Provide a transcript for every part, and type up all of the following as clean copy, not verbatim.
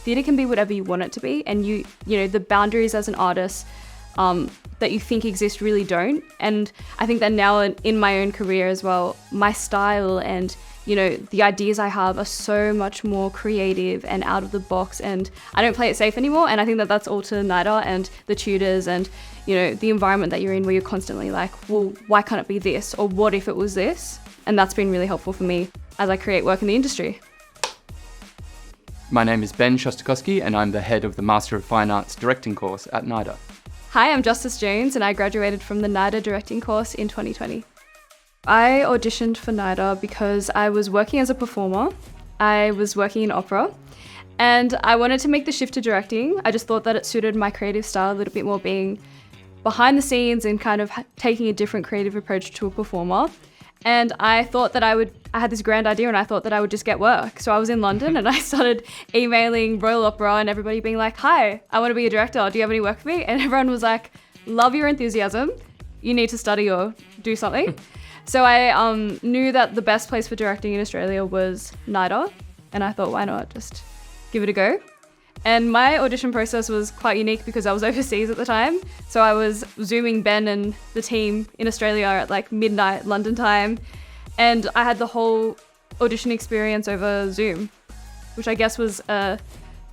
theatre can be whatever you want it to be, and you know, the boundaries as an artist that you think exist really don't. And I think that now in my own career as well, my style and, you know, the ideas I have are so much more creative and out of the box, and I don't play it safe anymore. And I think that that's all to NIDA and the tutors and, you know, the environment that you're in, where you're constantly like, well, why can't it be this? Or what if it was this? And that's been really helpful for me as I create work in the industry. My name is Ben Shostakovsky, and I'm the head of the Master of Fine Arts Directing course at NIDA. Hi, I'm Justice Jones, and I graduated from the NIDA Directing course in 2020. I auditioned for NIDA because I was working as a performer. I was working in opera, and I wanted to make the shift to directing. I just thought that it suited my creative style a little bit more, being behind the scenes and kind of taking a different creative approach to a performer. And I thought that I had this grand idea, and I thought that I would just get work. So I was in London and I started emailing Royal Opera and everybody being like, hi, I want to be a director. Do you have any work for me? And everyone was like, love your enthusiasm. You need to study or do something. So I knew that the best place for directing in Australia was NIDA. And I thought, why not just give it a go? And my audition process was quite unique because I was overseas at the time. So I was Zooming Ben and the team in Australia at like midnight London time. And I had the whole audition experience over Zoom, which I guess was,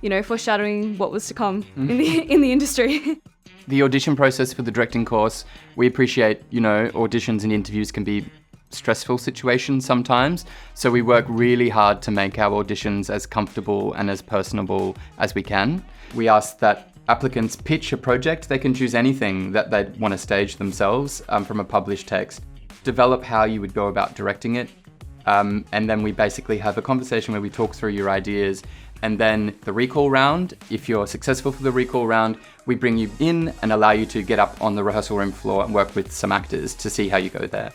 you know, foreshadowing what was to come in the industry. The audition process for the directing course, we appreciate, you know, auditions and interviews can be stressful situations sometimes. So we work really hard to make our auditions as comfortable and as personable as we can. We ask that applicants pitch a project. They can choose anything that they'd want to stage themselves from a published text. Develop how you would go about directing it. And then we basically have a conversation where we talk through your ideas. And then the recall round, if you're successful for the recall round, we bring you in and allow you to get up on the rehearsal room floor and work with some actors to see how you go there.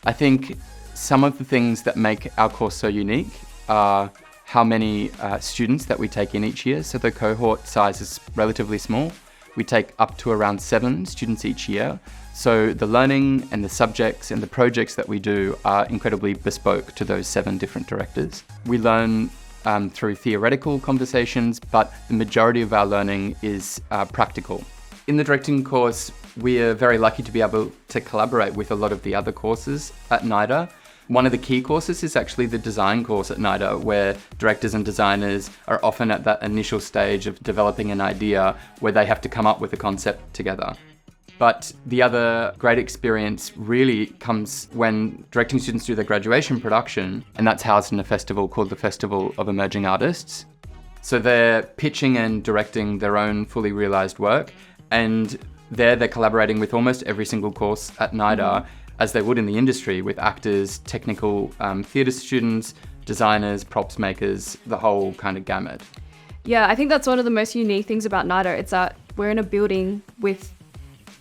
I think some of the things that make our course so unique are how many students that we take in each year. So the cohort size is relatively small. We take up to around 7 students each year. So the learning and the subjects and the projects that we do are incredibly bespoke to those 7 different directors. We learn through theoretical conversations, but the majority of our learning is practical. In the directing course, we are very lucky to be able to collaborate with a lot of the other courses at NIDA. One of the key courses is actually the design course at NIDA, where directors and designers are often at that initial stage of developing an idea where they have to come up with a concept together. But the other great experience really comes when directing students do their graduation production, and that's housed in a festival called the Festival of Emerging Artists. So they're pitching and directing their own fully realized work, and they're collaborating with almost every single course at NIDA, as they would in the industry, with actors, technical theatre students, designers, props makers, the whole kind of gamut. Yeah, I think that's one of the most unique things about NIDA. It's that we're in a building with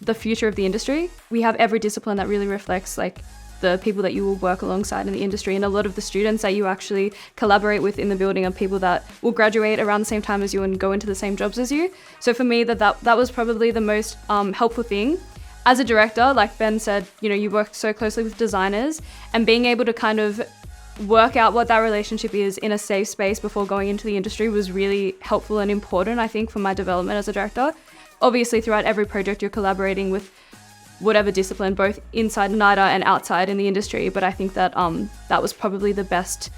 the future of the industry. We have every discipline that really reflects like the people that you will work alongside in the industry, and a lot of the students that you actually collaborate with in the building are people that will graduate around the same time as you and go into the same jobs as you. So for me, that was probably the most helpful thing. As a director, like Ben said, you know, you work so closely with designers, and being able to kind of work out what that relationship is in a safe space before going into the industry was really helpful and important, I think, for my development as a director. Obviously, throughout every project, you're collaborating with whatever discipline, both inside NIDA and outside in the industry. But I think that that was probably the best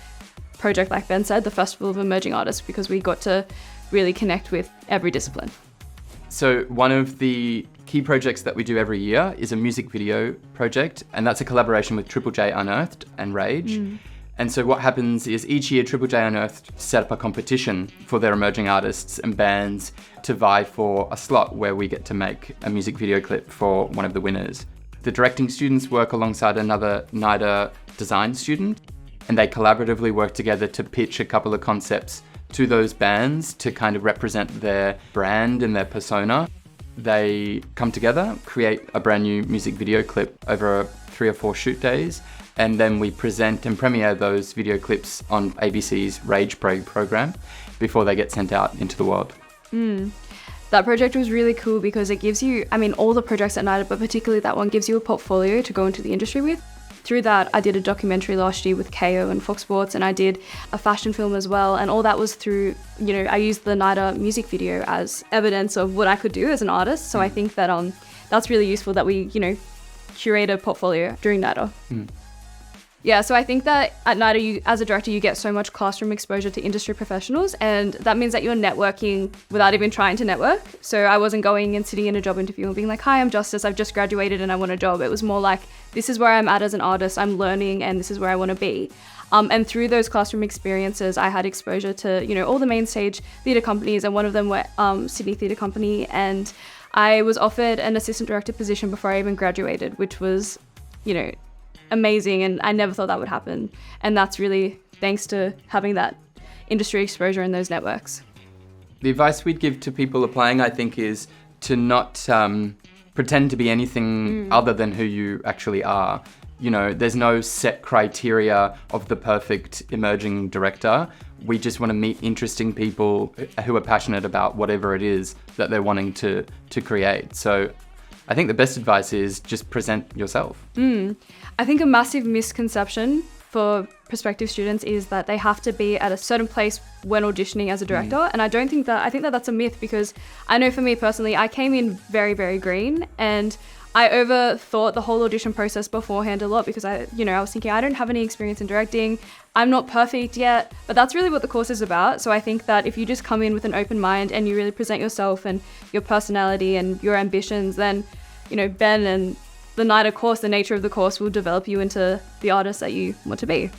project, like Ben said, the Festival of Emerging Artists, because we got to really connect with every discipline. So one of the key projects that we do every year is a music video project, and that's a collaboration with Triple J Unearthed and Rage. And so what happens is each year Triple J Unearthed set up a competition for their emerging artists and bands to vie for a slot where we get to make a music video clip for one of the winners. The directing students work alongside another NIDA design student, and they collaboratively work together to pitch a couple of concepts to those bands to kind of represent their brand and their persona. They come together, create a brand new music video clip over 3 or 4 shoot days, and then we present and premiere those video clips on ABC's Rage Parade program before they get sent out into the world. That project was really cool because it gives you, I mean, all the projects at NIDA, but particularly that one gives you a portfolio to go into the industry with. through that, I did a documentary last year with KO and Fox Sports, and I did a fashion film as well. And all that was through, I used the NIDA music video as evidence of what I could do as an artist. So I think that that's really useful that we, curate a portfolio during NIDA. Yeah, so I think that at NIDA, you, as a director, you get so much classroom exposure to industry professionals, and that means that you're networking without even trying to network. So I wasn't going and sitting in a job interview and being like, hi, I'm Justice, I've just graduated and I want a job. It was more like, this is where I'm at as an artist, I'm learning, and this is where I want to be. And through those classroom experiences, I had exposure to, all the main stage theatre companies, and one of them were Sydney Theatre Company, and I was offered an assistant director position before I even graduated, which was, amazing, and I never thought that would happen. And that's really thanks to having that industry exposure in those networks. The advice we'd give to people applying, I think, is to not pretend to be anything other than who you actually are. There's no set criteria of the perfect emerging director. We just want to meet interesting people who are passionate about whatever it is that they're wanting to create. So I think the best advice is just present yourself. I think a massive misconception for prospective students is that they have to be at a certain place when auditioning as a director. And I think that that's a myth, because I know for me personally, I came in very, very green, and I overthought the whole audition process beforehand a lot, because I was thinking, I don't have any experience in directing, I'm not perfect yet, but that's really what the course is about. So I think that if you just come in with an open mind and you really present yourself and your personality and your ambitions, then, Ben and the NIDA course, the nature of the course will develop you into the artist that you want to be.